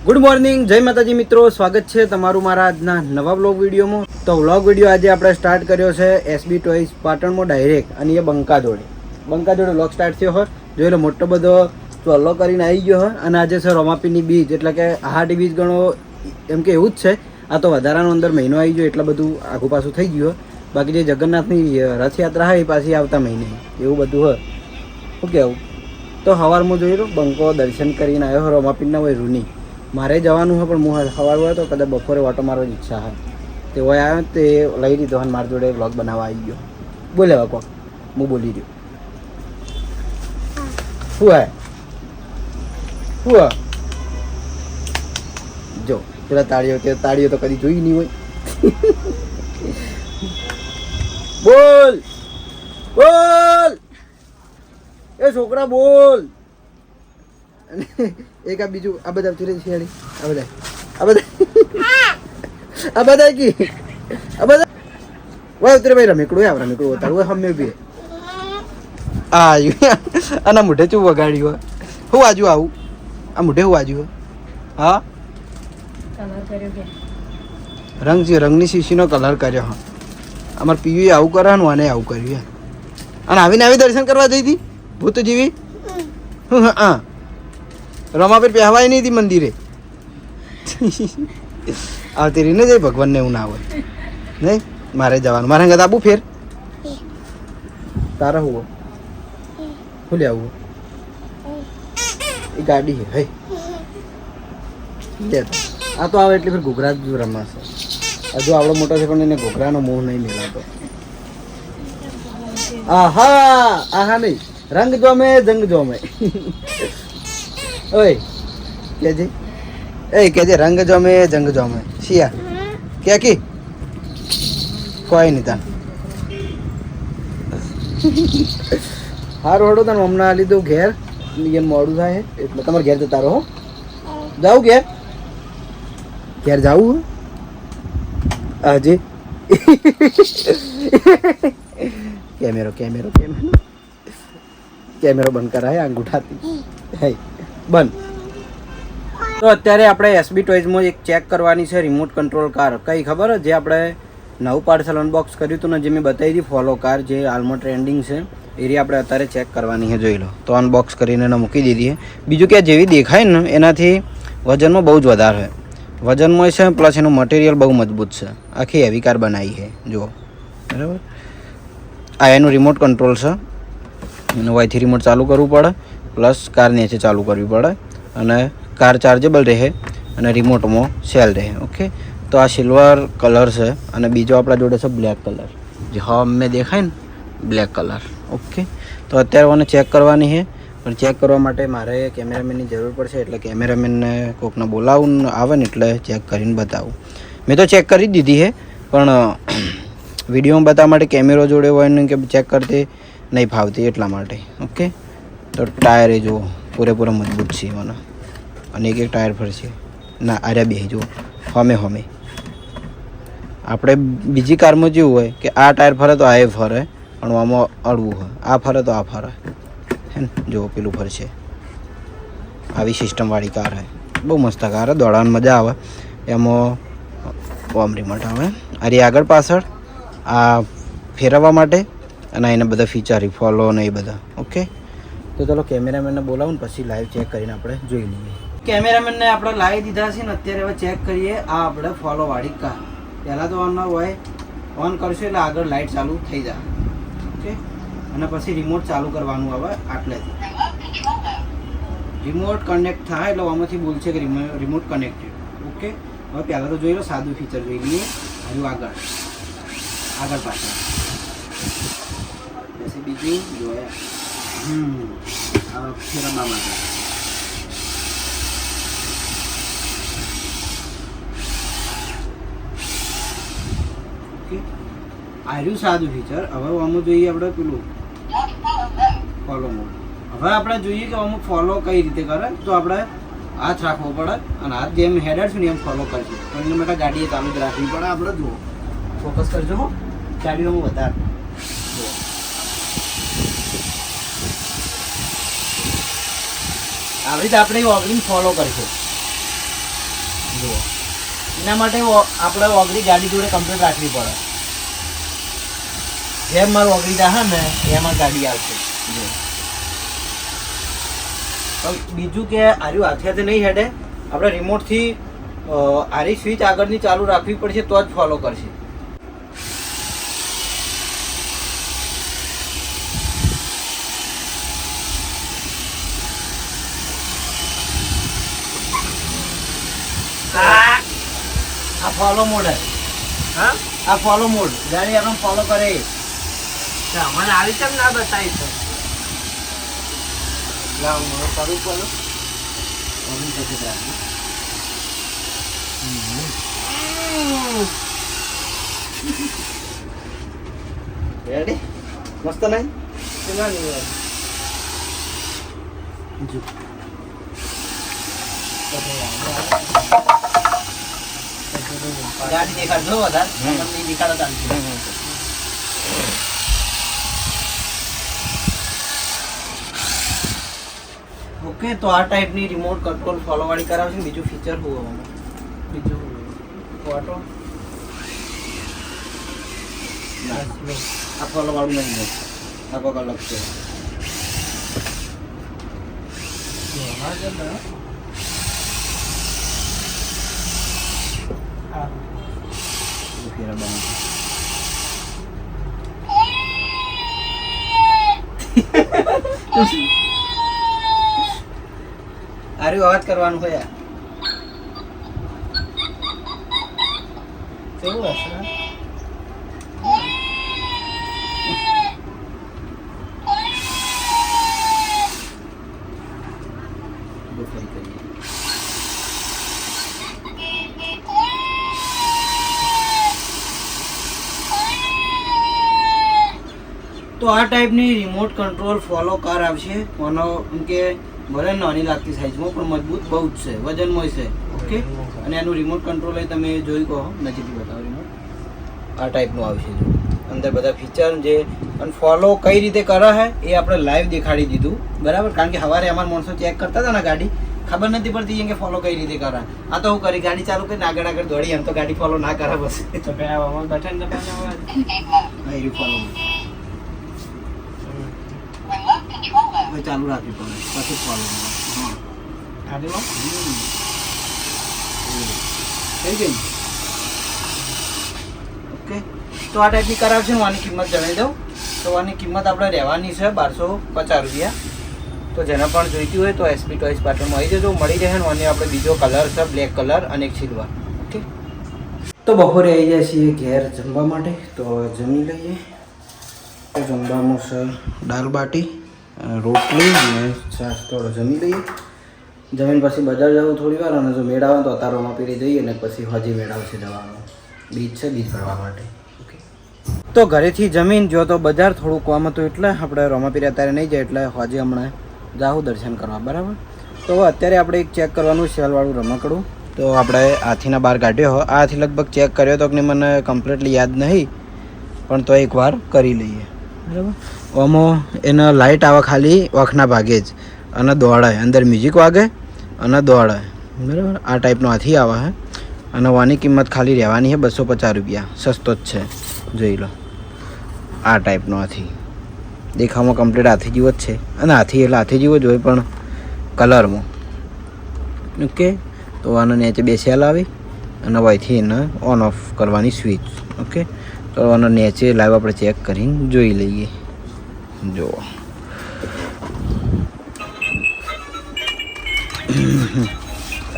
Good morning, જય માતાજી મિત્રો, સ્વાગત છે તમારું મારા આજના નવા વ્લોગ વિડીયોમાં. તો વ્લોગ વિડીયો આજે આપણે સ્ટાર્ટ કર્યો છે એસબી ટોયઝ પાટણમાં ડાયરેક્ટ, અને એ બંકા જોડે વ્લોગ સ્ટાર્ટ થયો હોય. જોઈ લો મોટો બધો ચોલ્લો કરીને આવી ગયો હોય. અને આજે છે રોમાપીરની બીજ, એટલે કે આહાટી બીજ ગણો એમ કે એવું જ છે. આ તો વધારાનો અંદર મહિનો આવી ગયો એટલે બધું આઘું પાછું થઈ ગયું હોય. બાકી જે જગન્નાથની રથયાત્રા હોય એ પાછી આવતા મહિને એવું બધું હોય. શું કહેવું? તો સવારમાં જોઈ લો બંકો દર્શન કરીને આવ્યો રોમાપીરના હોય રૂની. મારે જવાનું હોય પણ હું સવાર હોય તો કદાચ બપોરે ઓટો મારવાની ઈચ્છા હોય. તે હોય આવ્યો તે લઈ લીધો અને મારી જોડે વ્લોગ બનાવવા આવી ગયો. બોલે હવે કોક હું બોલી રહ્યો. શું હે શું હે? જો પેલા તાળીઓ તો કદી જોઈ નહીં હોય. બોલ બોલ એ છોકરા બોલ. એક આ બીજું આ બધા ચૂરે શિયાળી આ બધા કી આ બધા વાહ ઉતરે ભાઈ રમેકડું ઉતારવું હમે બી આના મોઢે ચું વગાડ્યું હું આજુ આવું આ મોઢે હું આજુ હા રંગની શીશીનો કલર કર્યો હા. અમારે પીયું આવું કરવાનું અને આવું કર્યું અને આવીને આવી દર્શન કરવા જઈ હતી ભૂત જેવી. હા રમાપીર પહેવાય નહીં હતી મંદિરે આવતી રહી ને જઈ ભગવાનને એવું ના હોય નહીં. મારે જવાનું મારે હંગાત આબુ ફેર તારા હું ખુલે આવું એ ગાડી છે હે આ તો આવે એટલે ફેર ઘૂઘરા જ રમાશે. હજુ આવડો મોટો છે પણ એને ઘૂઘરાનો મોહ નહીં મેળાતો. આહા નહીં રંગ જોમે જંગ જોમે. ઓય કેજે રંગ જોમે જંગ જોમે શિયા કે કી કોઈ નહીં તાન હારું હડો તને હમણાં લીધું ઘેર મોડું થાય એટલે તમારે ઘેર જતા રહો. જાઉં ઘેર જાવું હાજી. કેમેરો બંધ કરાય અંગૂઠાથી હે બંધ. તો અત્યારે આપણે એસબી ટોયઝમાં એક ચેક કરવાની છે રિમોટ કંટ્રોલ કાર. કઈ ખબર જે આપણે નવું પાર્સલ અનબોક્સ કર્યું હતું ને જે મેં બતાવી હતી ફોલો કાર જે હાલમાં ટ્રેન્ડિંગ છે એ આપણે અત્યારે ચેક કરવાની છે. જોઈ લો તો અનબોક્સ કરીને એને મૂકી દીધી છે. બીજું કે જેવી દેખાય ને એનાથી વજનમાં બહુ જ વધારે છે. વજનમાં છે પ્લસ એનું મટીરિયલ બહુ મજબૂત છે. આખી હેવી કાર બનાવી છે જુઓ બરાબર. આ એનું રિમોટ કંટ્રોલ છે. એનું વાયથી રિમોટ ચાલુ કરવું પડે પ્લસ કાર નીચે ચાલુ કરવી પડે અને કાર ચાર્જેબલ રહે અને રિમોટમાં સેલ રહે. ઓકે તો આ સિલ્વર કલર છે અને બીજો આપણા જોડે છે બ્લેક કલર જે હા મેં દેખાય ને બ્લેક કલર. ઓકે તો અત્યારે મને ચેક કરવાની છે પણ ચેક કરવા માટે મારે કેમેરામેનની જરૂર પડશે એટલે કેમેરામેનને કોકને બોલાવું આવે ને એટલે ચેક કરીને બતાવું. મેં તો ચેક કરી દીધી છે પણ વિડીયોમાં બતાવવા માટે કેમેરો જોડે હોય ને કે ચેક કરતી નહીં ફાવતી એટલા માટે. ઓકે તો ટાયર એ જુઓ પૂરેપૂરા મજબૂત છે મને અને એક ટાયર ફરશે ના આર્યા બે જુઓ હમે આપણે બીજી કારમાં જેવું હોય કે આ ટાયર ફરે તો આ ફરે પણ આમાં અડવું હોય આ ફરે તો આ ફરે હે ને જુઓ પેલું ફરશે. આવી સિસ્ટમવાળી કાર છે બહુ મસ્ત કાર દોડવાની મજા આવે. એમાં ઓમ રિમોટ આવે અરે આગળ પાછળ આ ફેરવવા માટે અને એના બધા ફીચર ફોલો ને એ બધા. ઓકે તો ચલો કેમેરામેનને બોલાવું ને પછી લાઈવ ચેક કરીને આપણે જોઈ લઈએ. કેમેરામેનને આપણે લાવી દીધા છે ને અત્યારે હવે ચેક કરીએ. આ આપણે ફોલોવાળી કાર પહેલાં તો ઓન હોય ઓન કરશું એટલે આગળ લાઇટ ચાલુ થઈ જાય. ઓકે અને પછી રિમોટ ચાલુ કરવાનું આવે આટલેથી રિમોટ કનેક્ટ થાય એટલે આમાંથી બોલશે કે રિમોટ કનેક્ટેડ. ઓકે હવે પહેલાં તો જોઈ લો સાદું ફીચર જોઈ લઈએ. હજુ આગળ પાછળ પછી બીજું જોયા ફેરવવા માટે આર્યું સાદું ફીચર. હવે આમાં જોઈએ આપણે પેલું ફોલો મોડ. હવે આપણે જોઈએ કે અમુક ફોલો કઈ રીતે કરે તો આપણે હાથ રાખવો પડે અને હાથ જેમ હેડર છે ને એમ ફોલો કરશું પણ એના માટે ગાડીએ ચાલુ જ રાખવી પડે. આપણે જુઓ ફોકસ કરજો હો ગાડીઓમાં વધારે આવી રીતે આપણે ઓગલિંગ ફોલો કરીશું. જુઓ એના માટે આપણે ઓગળી ગાડી જોડે કમ્પ્લીટ રાખવી પડે. જેમ મારું ઓગળી જાય ને એમાં ગાડી આવશે. જો બીજું કે આર્યું હાથે હાથે નહીં હેડે, આપણે રિમોટથી આરી સ્વિચ આગળની ચાલુ રાખવી પડશે તો જ ફોલો કરશે. આ ફોલો મોડ હે. હા આ ફોલો મોડ ગાડી આપણે ફોલો કરે. મને આવી કેમ ના બતાવી છે? લાવ મને કરું પડો અમને પછી રાખી. રેડી મસ્ત નહીં? જો ગાડી દેખાડજો વધારે તમને દેખાડો ચાલશે. ઓકે તો આ ટાઈપની રિમોટ કંટ્રોલ ફોલો વાળી કરાવશે. બીજું ફીચર શું હોવાનું? બીજું ફોટો આ ફોલો વાળું નહીં, આ કોક અલગ છે. આર્યું અવાજ કરવાનું હોય કેવું હશે? તો આ ટાઈપની રિમોટ કંટ્રોલ ફોલો કાર આવશે. કોનો કે ભલે નાની લાગતી સાઈઝમાં પણ મજબૂત બહુ જ છે, વજનમાં છે. ઓકે અને એનું રિમોટ કંટ્રોલ તમે જોઈ કહો નજીકથી બતાવો. રિમોટ આ ટાઈપનું આવશે. જો અંદર બધા ફીચર જે અને ફોલો કઈ રીતે કરે છે એ આપણે લાઈવ દેખાડી દીધું બરાબર. કારણ કે સવારે અમારા માણસો ચેક કરતા હતા ને ગાડી, ખબર નથી પડતી કે ફોલો કઈ રીતે કરે. આ તો હું કરી ગાડી ચાલુ કરીને આગળ આગળ દોડી, એમ તો ગાડી ફોલો ના કરે બસ. તો બટન દબાવવાનું ફોલો ચાલુ રાખવી પડે પછી ફોલો. હા થઈ ગઈ. ઓકે તો આ ટાઈપની કરાવશે. હું આની કિંમત જણાવી દઉં તો આની કિંમત આપણે રહેવાની છે 1250 રૂપિયા. તો જેને પણ જોઈતી હોય તો એસબી ટોયઝ પાટણમાં આવી જજો, મળી રહે. અને આપણે બીજો કલર છે બ્લેક કલર અને એક સિલ્વર. ઓકે તો બપોરે આવી જાય છીએ ઘેર જમવા માટે. તો જમી લઈએ. તો જમવામાં છે દાળ બાટી, રોટલી અને છાશ. થોડો જમી લઈએ. જમીન પછી બજાર જવું થોડી વાર, અને જો મેળ આવે તો અતારોમાં પીરી જઈએ અને પછી હજી મેળ આવશે જવાનું. બીજ છે, બીજ ભરવા માટે. ઓકે તો ઘરેથી જમીન જો તો બજાર થોડું કામ હતું એટલે આપણે રોમાપીરી અત્યારે નહીં જાય, એટલે હજી હમણાં જાઉં દર્શન કરવા બરાબર. તો અત્યારે આપણે એક ચેક કરવાનું સેલવાળું રમકડું. તો આપણે હાથીના બહાર કાઢ્યો. આ હાથી લગભગ ચેક કર્યો તો કે મને કમ્પ્લીટલી યાદ નહીં, પણ તો એકવાર કરી લઈએ બરાબર. આમાં એના લાઇટ આવે ખાલી વખના ભાગે જ, અને દોડાય અંદર મ્યુઝિક વાગે અને દોડાય બરાબર. આ ટાઈપનો હાથી આવે છે. અને આની કિંમત ખાલી રહેવાની છે 250 રૂપિયા. સસ્તો જ છે, જોઈ લો. આ ટાઈપનો હાથી દેખાવમાં કમ્પ્લીટ હાથી જેવો જ છે. અને હાથી એટલે હાથી જેવો જ હોય પણ કલરમાં. ઓકે તો આને નીચે બે સેલ આવી અને અહીંથી એને ઓન ઓફ કરવાની સ્વિચ. ઓકે તો આનો નીચે લાઈવ આપણે ચેક કરીને જોઈ લઈએ. જુઓ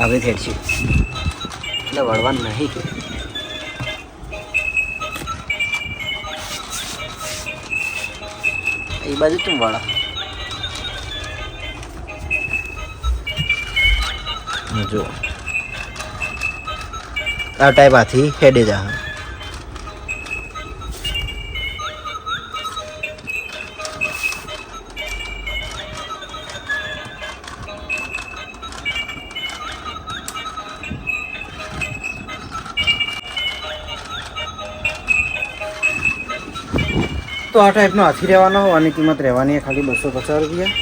આવે થેડ છે એટલે વળવાનું નહીં. એ બાજુ તું વાળા જો આ ટાઈપ આથી હેડે જા. તો આ ટાઈપનો હાથી રહેવાનો. આની કિંમત રહેવાની ખાલી 250 રૂપિયા.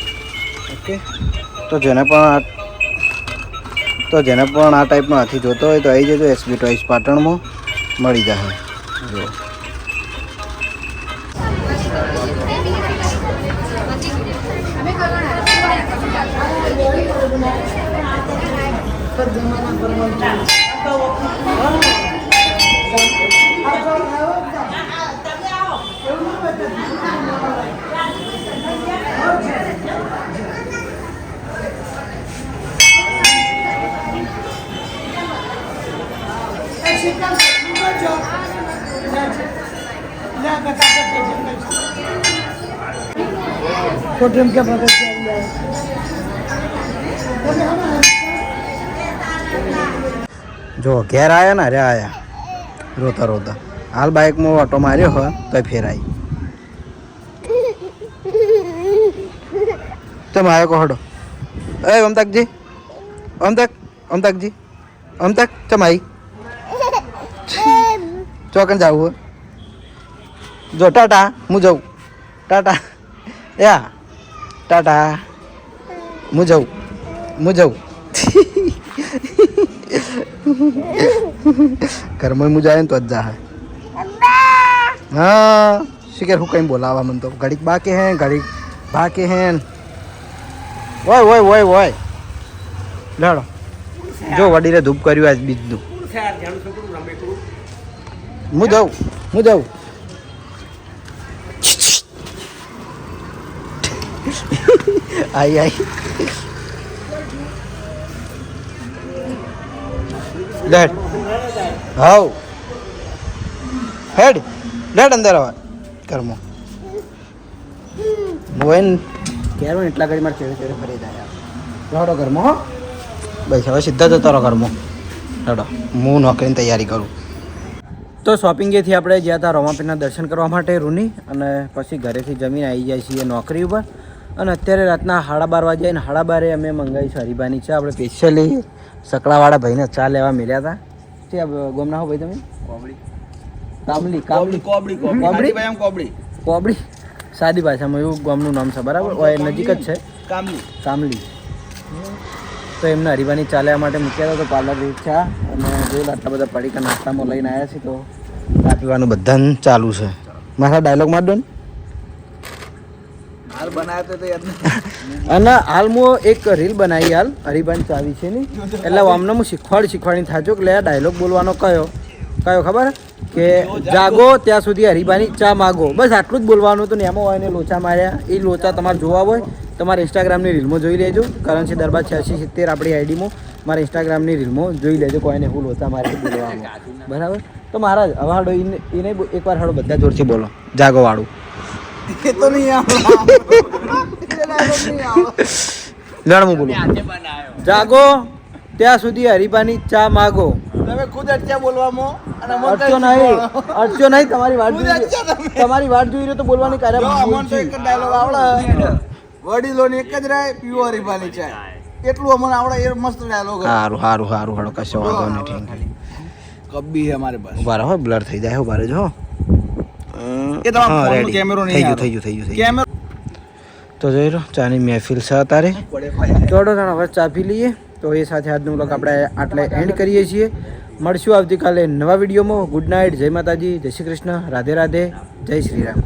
ઓકે તો જેને પણ તો જેને પણ આ ટાઈપનો હાથી જોતો હોય તો આવી જજો એસબી ટોયસ પાટણમાં મળી જશે. જો જો ઘેર આવ્યા ને અરે આયા રોતા રોતા. હાલ બાઇકમાં ઓટો માર્યો હોય તો ફેરાઈ તમે આવ્યો કહો. એ અમતાકજી, અમતાકજી, અમતાક ચમ આવી ચોકન જવું હોય. જો ટાટા હું જાઉં, ટાટા યા ટાટા હું જાઉં. ઘરમાં હું જાય ને તો જ જા. હા શિખર હું કઈ બોલાવા મને તો ઘડીક બાકી હે ઘડીક બાકી હે. હોય લાડો જો વડીલે ધૂપ કર્યું આજ બીજનું. હું જાઉં આઈ લેટ હાઉ હેડ લેટ અંદર આવા ઘરમાં બોઈન ક્યારે એટલા ઘડી મારે ચેડે ફરી જાય રડો ઘરમાં. હો બસ હવે સીધા જતો રહો ઘરમાં. રડો હું નોકરીની તૈયારી કરું. તો શોપિંગેથી આપણે જ્યાં હતા રોમાપીરના દર્શન કરવા માટે રૂની અને પછી ઘરેથી જમીને આવી જાય છીએ નોકરી ઉપર. અને અત્યારે રાતના 12:30 વાગ્યા ને 12:30 અમે મંગાવી છે હરીબાની ચા. આપણે સ્પેશિયલી સકડાવાળા ભાઈને ચા લેવા મળ્યા હતા. તે ગોમના હો ભાઈ તમે? કોબડી સાદી ભાષામાં એવું ગામનું નામ છે બરાબર. નજીક જ છે કામલી. તો એમને હરીબાની ચા લેવા માટે મૂક્યા હતા. તો પાર્લર ચા અને જોયું આટલા બધા પડીકા નાસ્તામાં લઈને આવ્યા છે. તો ચા પીવાનું બધાને ચાલુ છે. મારા ડાયલોગ માર દો ને. અને હાલ હું એક રીલ બનાવી હાલ હરીબાની ચા વિશે ની. એટલે અમને હું શીખવાડી થાજો કે આ ડાયલોગ બોલવાનો કયો ખબર કે જાગો ત્યાં સુધી હરીબાની ચા માગો. બસ આટલું જ બોલવાનું હતું ને. એમાં હોય ને લોચા માર્યા. એ લોચા તમારે જોવા હોય તમારે ઇન્સ્ટાગ્રામની રીલમાં જોઈ લેજો. કરન્સી દરબાર 8670 આપણી આઈડીમાં મારા ઇન્સ્ટાગ્રામની રીલમાં જોઈ લેજો. કોઈને હું લોચા મારી બોલવામાં બરાબર. તો મહારાજ હવે હાડો એને એકવાર હાડો બધા જોરથી બોલો જાગો વાળું. લડમું બોલું જાગો ત્યાં સુધી હરીબાની ચા માગો. તમે ખુદ અટક્યા બોલવામાં અટક્યો નહીં. તમારી વાટ જોઈ રહ્યો તો બોલવાની કાર્ય વડીલોની એક જ રાય પીવો હરીબાની ચા. એટલું અમને આવડે એ મસ્ત ડાયલોગ. સારું હાડો કશો વાંધો નહીં. કબ્બી હે અમારે પાસ. ઉભા રહો બ્લર થઈ જાય. ઉભા રહેજો. એ તમારો ફોનનો કેમેરો નહીં થઈ ગયું કેમેરો. તો જોઈ લો ચાની મહેફિલ છે અત્યારે. ચોડો જણ હવે ચા પી લઈએ. તો એ સાથે આજનું વ્લોગ આપણે આટલે એન્ડ કરીએ છીએ. મળશું આવતીકાલે નવા વિડીયોમાં. ગુડ નાઇટ, જય માતાજી, જય શ્રી કૃષ્ણ, રાધે રાધે, જય શ્રી રામ.